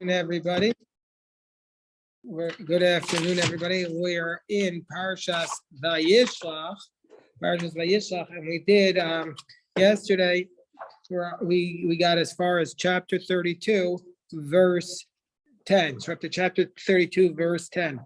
Everybody. Good afternoon, everybody. We are in Parshas Vayishlach, and we did yesterday. We got as far as chapter 32, verse 10. So up to chapter 32, verse 10.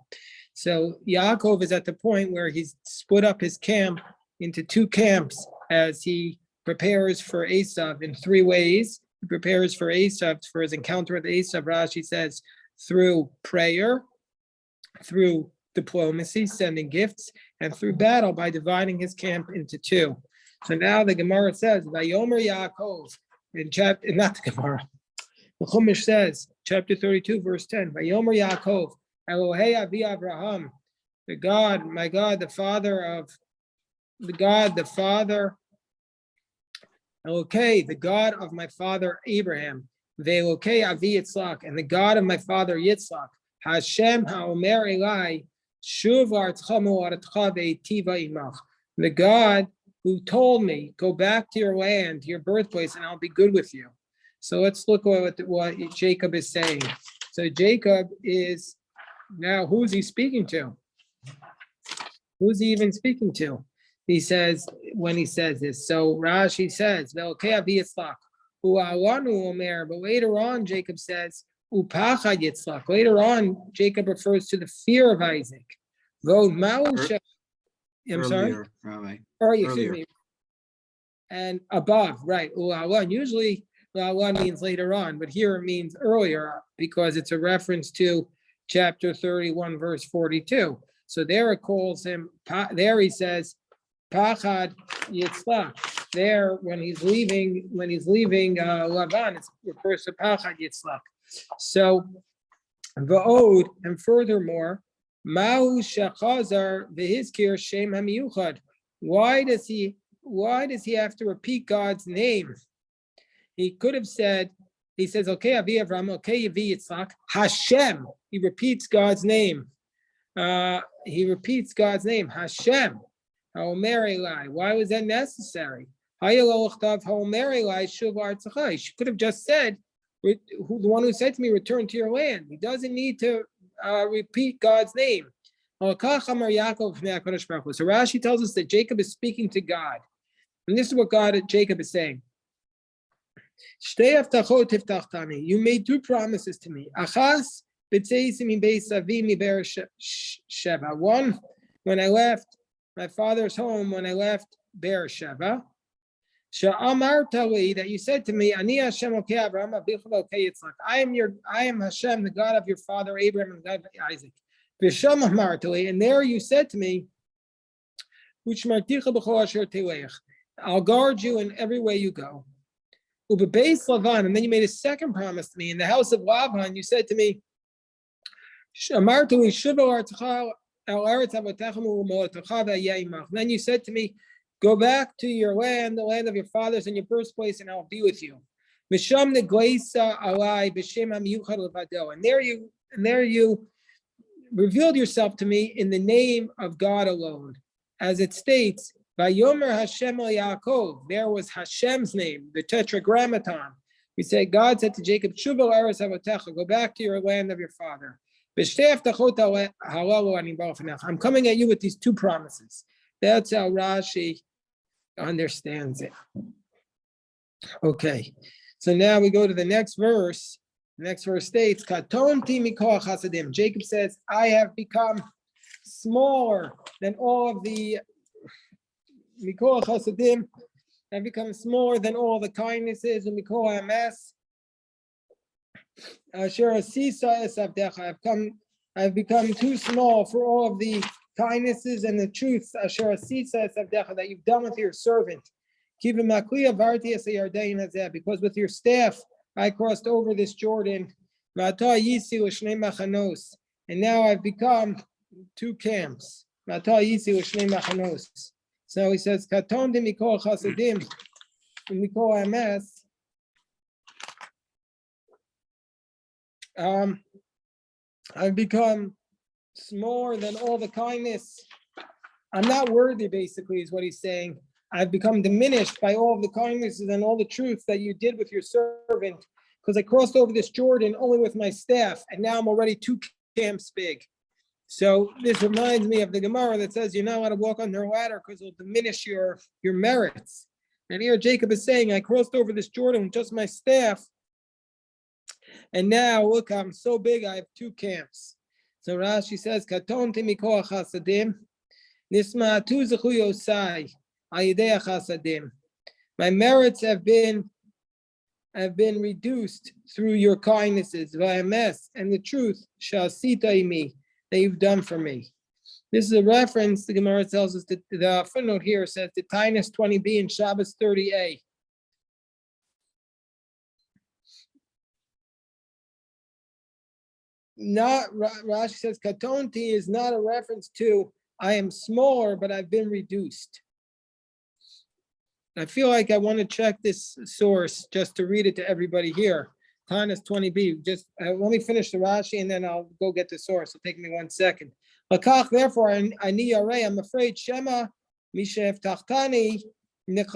So Yaakov is at the point where he's split up his camp into two camps as he prepares for Esav in three ways. He prepares for Esav, for his encounter with Esav. Rashi says through prayer, through diplomacy, sending gifts, and through battle by dividing his camp into two. So now the Gemara says, Vayomer Yaakov, in chapter, not the Gemara, the Chumash says, chapter 32, verse 10, Vayomer Yaakov, Elohei Avi Avraham, the God, my God, the Father of, Okay, the God of my father Abraham, Ve'elokei Avi Yitzchak, and the God of my father Yitzchak, Hashem Ha'omer Elai, Shuv Artcha Mo'aratcha Ve'tiva Imach, the God who told me, go back to your land, to your birthplace, and I'll be good with you. So let's look at what Jacob is saying. So Jacob is, now who's he speaking to? Who's he even speaking to? He says, when he says this, so Rashi says, but later on, Jacob says, later on, Jacob refers to the fear of Isaac. Excuse me. And above, right. Usually, means later on, but here it means earlier because it's a reference to chapter 31, verse 42. So there it calls him, there he says, Pachad Yitzchak. There, when he's leaving Lavan, it refers to Pachad Yitzchak. So Va'od, and furthermore, Mahu Shechazar v'Hizkir Shem HaMiyuchad. Why does he have to repeat God's name? He could have said, he says, okay, Avi Avram, okay, Avi Yitzchak, Hashem. He repeats God's name. Hashem. Why was that necessary? He could have just said, the one who said to me, return to your land. He doesn't need to repeat God's name. So Rashi tells us that Jacob is speaking to God. And this is what Jacob is saying. You made two promises to me. One, when I left my father's home, when I left Beersheba, that you said to me, Ani Hashem Elokei Avraham Avicha Elokei Yitzchak. I am Hashem, the God of your father Abraham and God of Isaac. And there you said to me, I'll guard you in every way you go. And then you made a second promise to me. In the house of Lavan, you said to me, then you said to me, go back to your land, the land of your fathers and your birthplace, and I'll be with you. And there you revealed yourself to me in the name of God alone. As it states, Vayomer Hashem el Yaakov, there was Hashem's name, the tetragrammaton. We say, God said to Jacob, go back to your land of your father. I'm coming at you with these two promises. That's how Rashi understands it. Okay, so now we go to the next verse. The next verse states, Jacob says, I have become smaller than all of the Mikol Chasadim. I've become smaller than all the kindnesses and Mikol Hamas. I've become too small for all of the kindnesses and the truths that you've done with your servant. Because with your staff I crossed over this Jordan. And now I've become two camps. So he says, Katon de Mikol Chasadim, Mikol Hamas. I've become smaller than all the kindness. I'm not worthy, basically, is what he's saying. I've become diminished by all of the kindnesses and all the truth that you did with your servant. because I crossed over this Jordan only with my staff, and now I'm already 2 camps big. So this reminds me of the Gemara that says you're not allowed to walk on their ladder because it'll diminish your merits. And here Jacob is saying, I crossed over this Jordan with just my staff, and now look, I'm so big, I have 2 camps. So Rashi says, Katonti mikol chasadim, nisma'atu zechu yosai, ayidei chasadim. My merits have been reduced through your kindnesses, v'ames, and the truth, shasita imi, that you've done for me. This is a reference, the Gemara tells us that the footnote here says the Tainus 20b and Shabbos 30a. Not, Rashi says, Katonti is not a reference to I am smaller, but I've been reduced. I feel like I want to check this source just to read it to everybody here. Tainus 20b. Just let me finish the Rashi and then I'll go get the source. It'll take me 1 second. Therefore, I'm afraid Shema Mishev Tachtani Nicht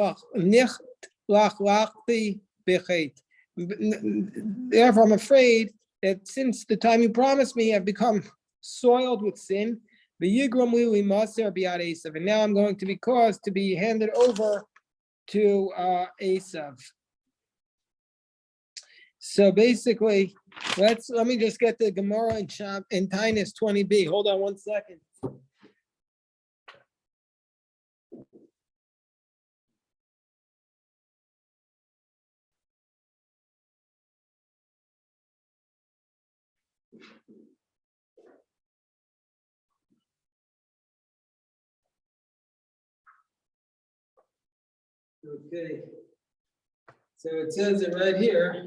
Lachlachti Bechet. Therefore, I'm afraid that since the time you promised me, I've become soiled with sin. And now I'm going to be caused to be handed over to Esav. So basically, let me just get the Gemara in Tainus 20b. Hold on 1 second. Okay. So it says it right here.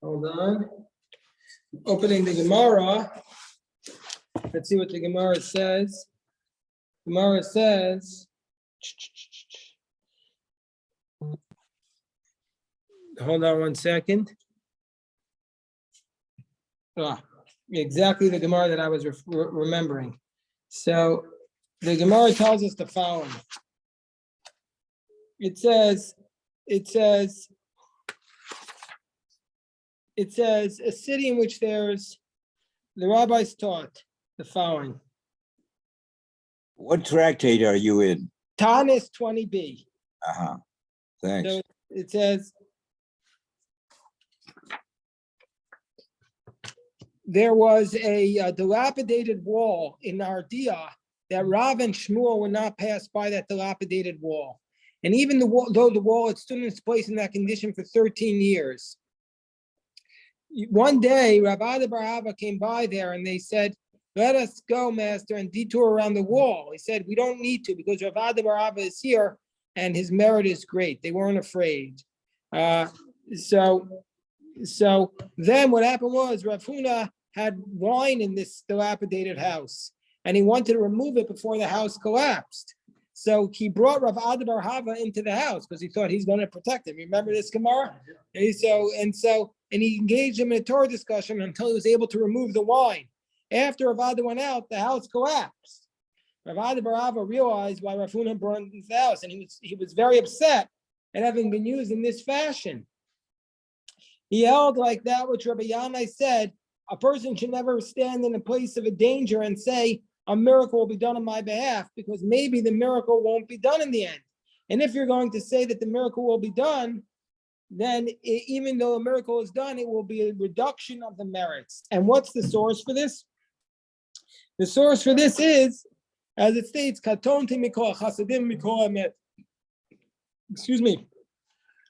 Hold on. Opening the Gemara. Let's see what the Gemara says. Gemara says, hold on 1 second. Exactly the Gemara that I was remembering. So the Gemara tells us the following. It says, a city in which the rabbis taught the following. What tractate are you in? Tanis 20b. Thanks. So it says, there was a dilapidated wall in Ardiyah that Rav and Shmuel would not pass by that dilapidated wall. And even though the wall had stood in its place in that condition for 13 years, one day Rav Ada bar Hava came by there and they said, let us go, master, and detour around the wall. He said, we don't need to because Rav Ada bar Hava is here and his merit is great. They weren't afraid. So then what happened was Rav Huna had wine in this dilapidated house and he wanted to remove it before the house collapsed. So he brought Rav Ada bar Hava into the house because he thought he's going to protect him. Remember this Gemara? And he engaged him in a Torah discussion until he was able to remove the wine. After Rav Ada went out, the house collapsed. Rav Ada bar Hava realized why Rav Huna brought him into the house, and he was very upset at having been used in this fashion. He held like that which Rabbi Yanai said, a person should never stand in a place of a danger and say, a miracle will be done on my behalf, because maybe the miracle won't be done in the end. And if you're going to say that the miracle will be done, then even though a miracle is done, it will be a reduction of the merits. And what's the source for this? The source for this is, as it states, Katonti mikol chasadim mikol emet. Excuse me.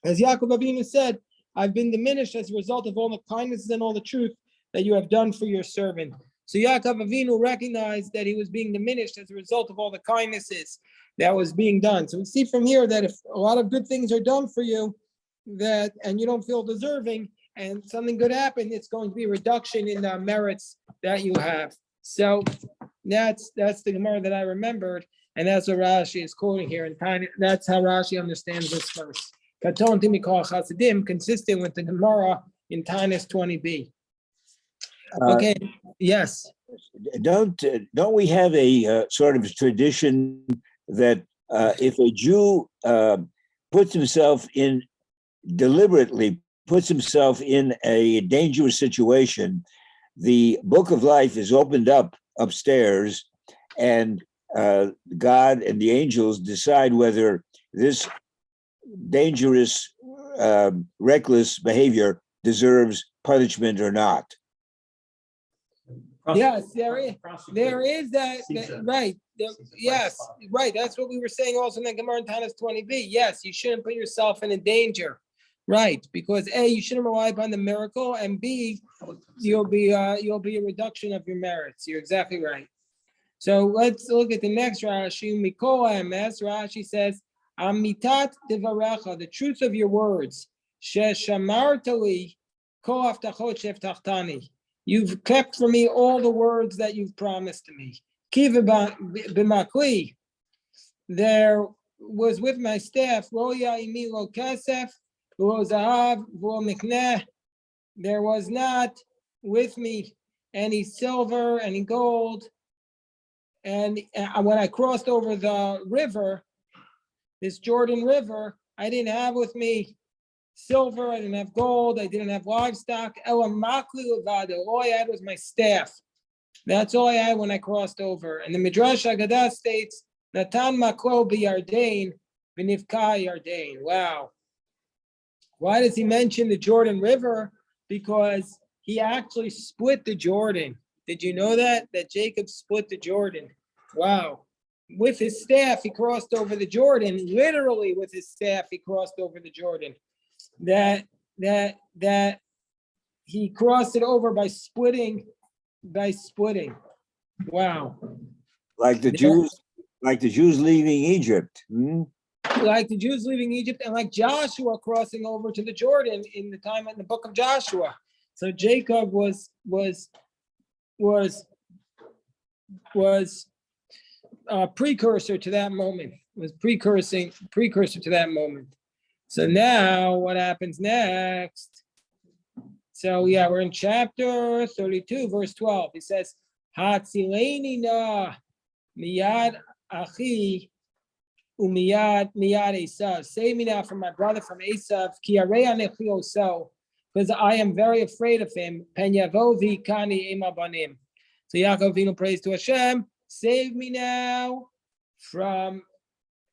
As Yaakov Avinu said, I've been diminished as a result of all the kindnesses and all the truth that you have done for your servant. So Yaakov Avinu recognized that he was being diminished as a result of all the kindnesses that was being done. So we see from here that if a lot of good things are done for you, and you don't feel deserving, and something good happened, it's going to be a reduction in the merits that you have. So that's the Gemara that I remembered, and that's what Rashi is quoting here. And that's how Rashi understands this verse. Katonti mikol chasadim, consistent with the Gemara in Tainus 20b. Okay. Yes. Don't we have a sort of tradition that if a Jew deliberately puts himself in a dangerous situation, the book of life is opened up upstairs, and God and the angels decide whether this dangerous, reckless behavior deserves punishment or not. Yes, there is right. Yes, right. That's what we were saying also in the Gemara in Tanis 20b. Yes, you shouldn't put yourself in a danger. Right, because A, you shouldn't rely upon the miracle, and B, you'll be a reduction of your merits. You're exactly right. So let's look at the next Rashi. Mikol MS, Rashi says, Amitat devarecha, the truth of your words. Sheshamartali kol haftachot sheftach. You've kept for me all the words that you've promised to me. Kiva b'makli, there was with my staff, lo ya'imi lo kasef, lo zahav, lo mikneh. There was not with me any silver, any gold. And when I crossed over the river, this Jordan River, I didn't have with me silver, I didn't have gold, I didn't have livestock. All I had was my staff. That's all I had when I crossed over. And the Midrash Haggadah states, Natan maklo b'Yardain v'nivka Yardain. Wow. Why does he mention the Jordan River? Because he actually split the Jordan. Did you know that? That Jacob split the Jordan. Wow. With his staff, he crossed over the Jordan. Literally with his staff, he crossed over the Jordan. That he crossed it over by splitting. Wow. Like the Jews leaving Egypt. Like the Jews leaving Egypt, and like Joshua crossing over to the Jordan in the time in the book of Joshua. So Jacob was a precursor to that moment. Was precursor to that moment. So now what happens next? So yeah, we're in chapter 32, verse 12. He says, Hatzileni na miyad achi umiyad Esav. Save me now from my brother from Esav, ki arei anechi oso, because I am very afraid of him. Pen yavo v'ikani ema banim. So Yaakov Avinu prays to Hashem, save me now from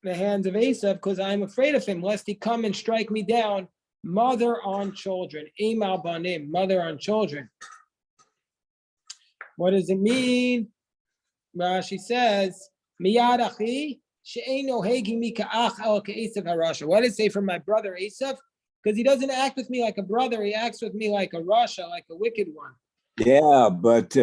the hands of Esav, because I'm afraid of him, lest he come and strike me down, mother on children. Ema banim, mother on children. What does it mean? Rashi says, miyad achi she'eino hegi mi ka'ach el ka'esav harasha. What does it say from my brother Esav? Because he doesn't act with me like a brother, he acts with me like a rasha, like a wicked one. Yeah, but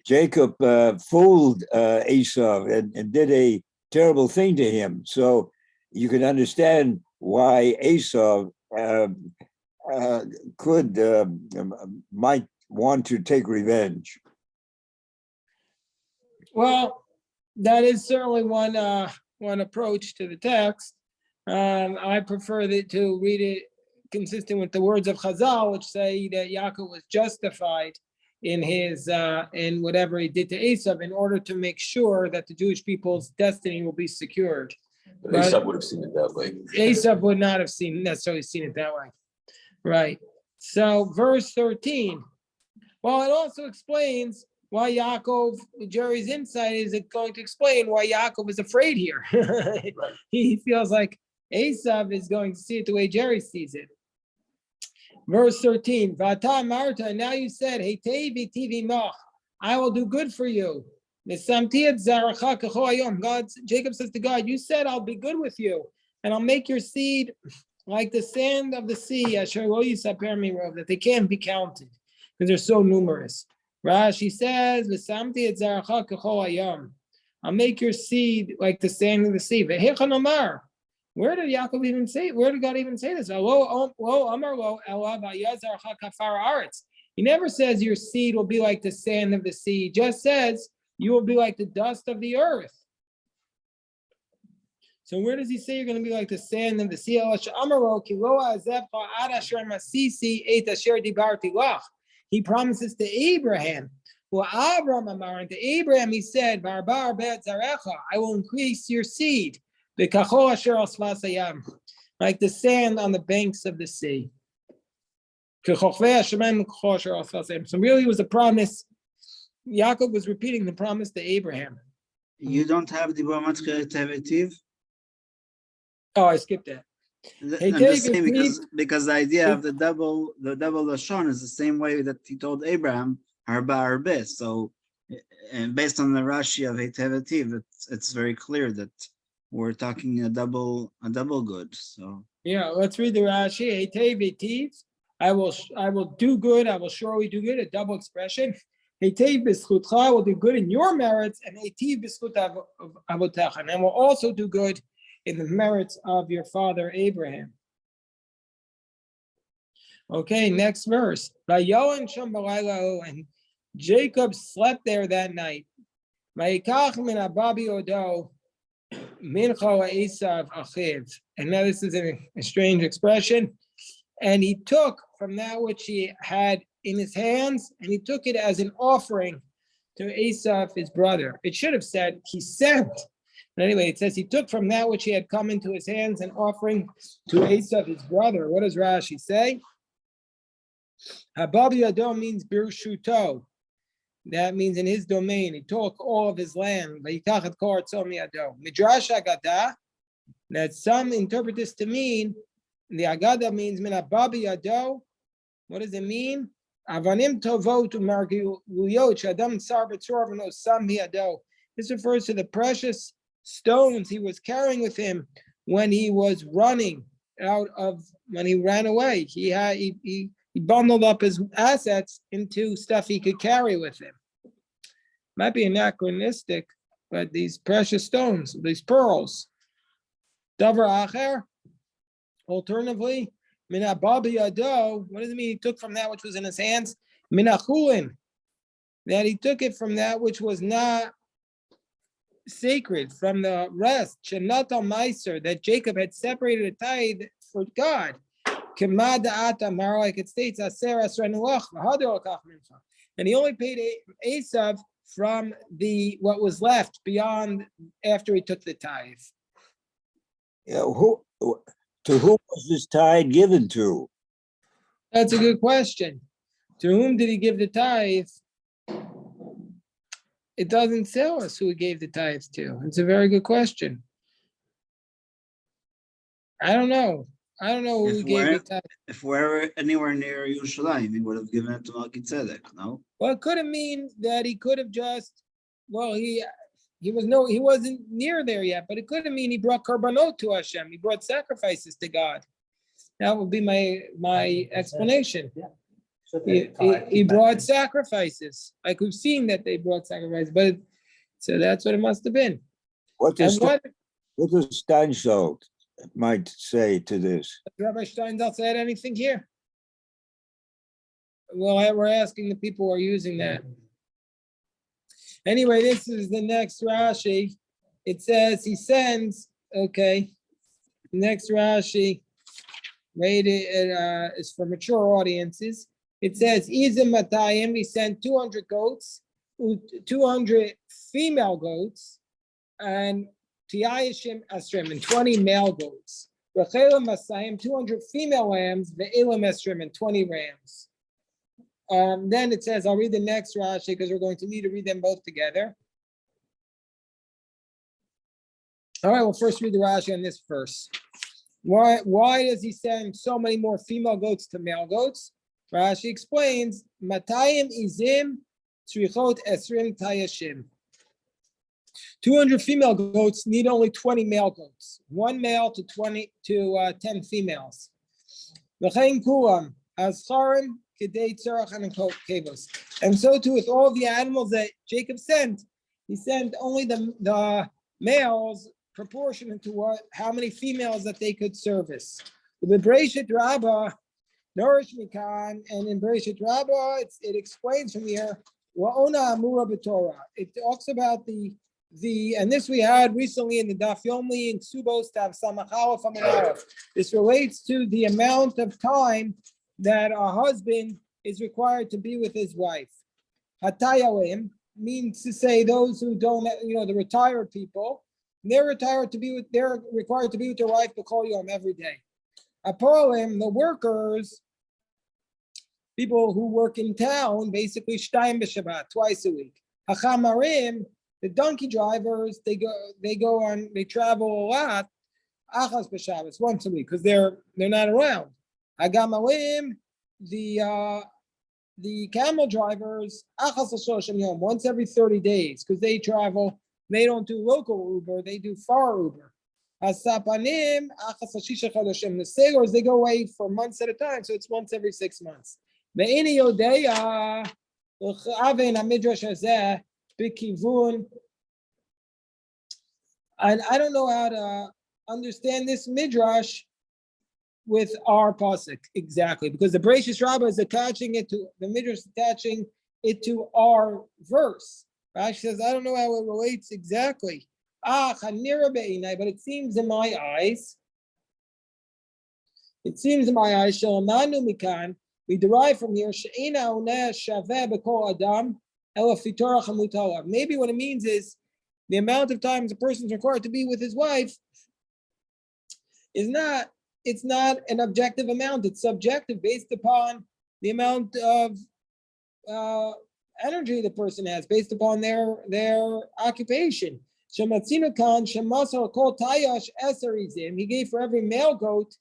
Jacob fooled Esau and did a terrible thing to him. So you can understand why Esau might want to take revenge. Well, that is certainly one approach to the text. I prefer to read it consistent with the words of Chazal, which say that Yaakov was justified in his in whatever he did to Esav in order to make sure that the Jewish people's destiny will be secured. But Esav would have seen it that way. Esav would not have necessarily seen it that way. Right. So verse 13. Well, it also explains why Yaakov, Jerry's insight is going to explain why Yaakov is afraid here. Right. He feels like Esav is going to see it the way Jerry sees it. Verse 13, Vata Marta, now you said, I will do good for you. God, Jacob says to God, you said I'll be good with you, and I'll make your seed like the sand of the sea, that they can't be counted, because they're so numerous. Rashi says, I'll make your seed like the sand of the sea. Where did Yaakov even say? Where did God even say this? He never says your seed will be like the sand of the sea. He just says you will be like the dust of the earth. So where does he say you're going to be like the sand of the sea? He promises to Abraham. Well, and to Abraham he said, I will increase your seed. Like the sand on the banks of the sea. So really it was a promise. Yaakov was repeating the promise to Abraham. You don't have the Bomatch. Oh, I skipped that. I'm just saying because the idea of the double lashon is the same way that he told Abraham harba harbe. So, and based on the Rashi of Heitev, it's very clear that we're talking a double good. So yeah, let's read the Rashi. Heitev. I will do good. I will surely do good. A double expression. Heitev b'schutcha will do good in your merits, and Heitev b'schut avotecha, and will also do good in the merits of your father Abraham. Okay, next verse. And Jacob slept there that night. And now this is a strange expression. And he took from that which he had in his hands, and he took it as an offering to Esav, his brother. It should have said he sent. But anyway, it says he took from that which he had come into his hands an offering to Esav, his brother. What does Rashi say? Habab Yado means birshuto. That means in his domain. He took all of his land. Midrash Agada. That some interpret this to mean the Agada means min habab Yado. What does it mean? Avanim tovo to margiyot shadam tsar b'tzor v'no sam biyado. This refers to the precious stones he was carrying with him when he was running when he ran away. He bundled up his assets into stuff he could carry with him. Might be anachronistic, but these precious stones, these pearls. Davar acher. Alternatively, min habab yado. What does it mean? He took from that which was in his hands. Min achulin. That he took it from that which was not sacred, from the rest, Shenata Meiser, that Jacob had separated a tithe for God. Like it states, and he only paid Esav from what was left beyond after he took the tithe. Yeah, to whom was this tithe given to? That's a good question. To whom did he give the tithe? It doesn't tell us who he gave the tithes to. It's a very good question. I don't know. Who he gave the tithe. If we're anywhere near Yerushalayim, he would have given it to Melchizedek, no? Well, it couldn't mean that he could have just. Well, he wasn't near there yet, but it couldn't mean he brought korbanot to Hashem. He brought sacrifices to God. That would be my explanation. He brought sacrifices, like we've seen that they brought sacrifices, but so that's what it must have been. What does Steinsaltz might say to this? Rabbi Steinsaltz add anything here? Well, we're asking the people who are using that. Anyway, this is the next Rashi. It says he sends. Okay, next Rashi. Rated is for mature audiences. It says, Izim Matayim, he sent 200 goats, 200 female goats, and Tiayashim Asrim, and 20 male goats. Rechelim Masayim, 200 female lambs, Ve'elim Asrim, and 20 rams. Then it says, I'll read the next Rashi because we're going to need to read them both together. All right, we'll first read the Rashi on this verse. Why does he send so many more female goats to male goats? Rashi explains, Matayim izim tzrichot esrim tayashim. 200 female goats need only 20 male goats. One male to 10 females. V'chein kulam azcharim k'dei tzarach and kavos. And so too with all the animals that Jacob sent, he sent only the males proportionate to how many females that they could service. The Bereshit Rabbah, Nourish Mikan, and in Bereshit Rabbah, it explains from here, Wa'ona Amura B'Torah. It talks about and this we had recently in the Daf Yomi in Subos Tav Samachalaf Amalaf. This relates to the amount of time that a husband is required to be with his wife. Hatayawim means to say those who don't, the retired people, they're required to be with their wife B'Kol Yom every day. Apolim, the workers, people who work in town, basically shtayim b'Shabbat, twice a week. Hachamarim, the donkey drivers, they travel a lot, achas b'Shabbos, once a week, because they're not around. Hagamalim, the camel drivers, achas l'shoshim yom, once every 30 days, because they travel. They don't do local Uber, they do far Uber. Hasapanim, achas l'shisha chadoshim. The sailors, they go away for months at a time, so it's once every 6 months. Ve'ini yodeya, l'chaven hamidrash hazeh, b'kivun. And I don't know how to understand this midrash with our pasuk exactly, because the Bereshis Rabbah is attaching it to the midrash, attaching it to our verse. Rashi says, I don't know how it relates exactly. But it seems in my eyes. Shalomanu mikan. We derive from here. Maybe what it means is the amount of times a person is required to be with his wife is not. It's not an objective amount. It's subjective, based upon the amount of energy the person has, based upon their occupation. He gave for every male goat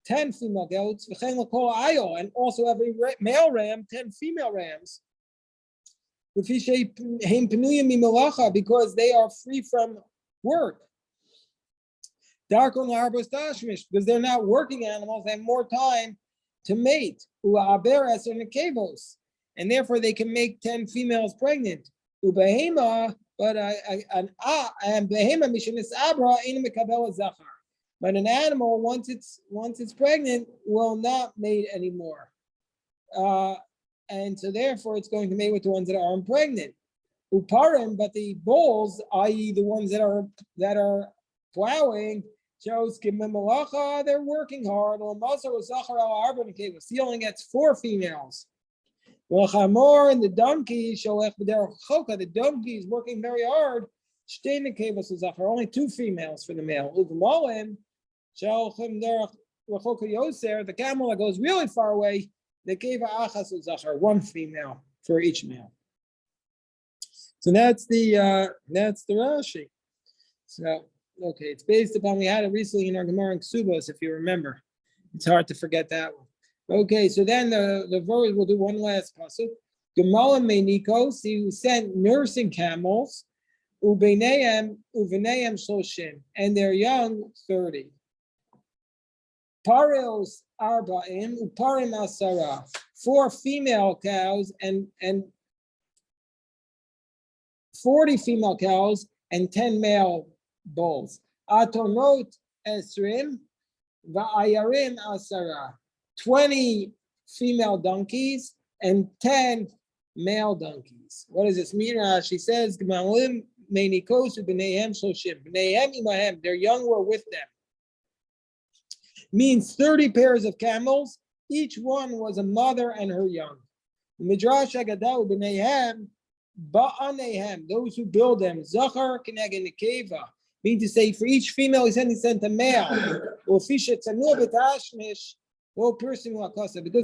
10 female goats, and also every male ram 10 female rams, because they are free from work. Because they're not working animals, they have more time to mate. And therefore they can make 10 females pregnant. But an animal, once it's pregnant, will not mate anymore. And so therefore it's going to mate with the ones that aren't pregnant. Uparim, but the bulls, i.e. the ones that are plowing, shows they're working hard. He only gets 4 females. And the donkey, the donkey is working very hard. Only 2 females for the male. The camel that goes really far away, the keva 1 female for each male. So that's the Rashi. So okay, it's based upon, we had it recently in our Gemara in Ksubos, if you remember. It's hard to forget that one. Okay, so then the verse, we'll do one last pasuk. Gemala Meinikos, he sent nursing camels, Ubeneim Shloshim, and they're young 30. Paros Arba'im, Uparim Asara, 4 female cows and 40 female cows and 10 male bulls. Atonot Esrim, Va'ayarim Asara, 20 female donkeys and 10 male donkeys. What does this mean? She says, their young were with them. Means 30 pairs of camels, each one was a mother and her young. Midrash Agadau b'neihem, ba'anehem, those who build them, Zachar Keneged Nekeva, mean to say for each female he sent a male. Because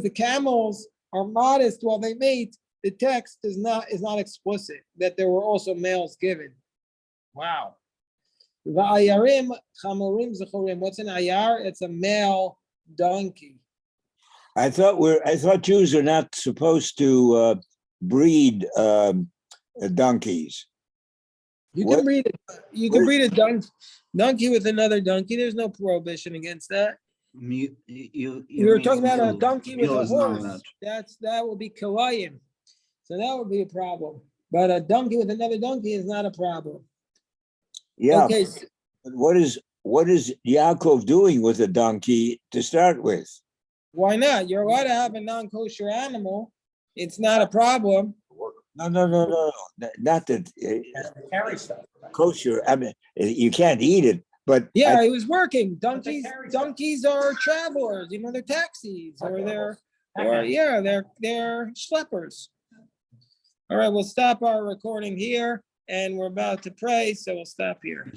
the camels are modest while they mate, the text is not explicit that there were also males given. Wow. Va'ayarim chamorim zachorim. What's an ayar? It's a male donkey. I thought Jews are not supposed to breed donkeys. You can breed a donkey with another donkey. There's no prohibition against that. You were talking about a donkey with a horse. That would be kilayim. So that would be a problem. But a donkey with another donkey is not a problem. Yeah. Okay. What is Yaakov doing with a donkey to start with? Why not? You're allowed to have a non-kosher animal. It's not a problem. No. Not that Carry stuff. kosher. I mean, you can't eat it, but yeah, he was working. Donkeys are travelers. They're taxis, or they're schleppers. All right, we'll stop our recording here, and we're about to pray, so we'll stop here.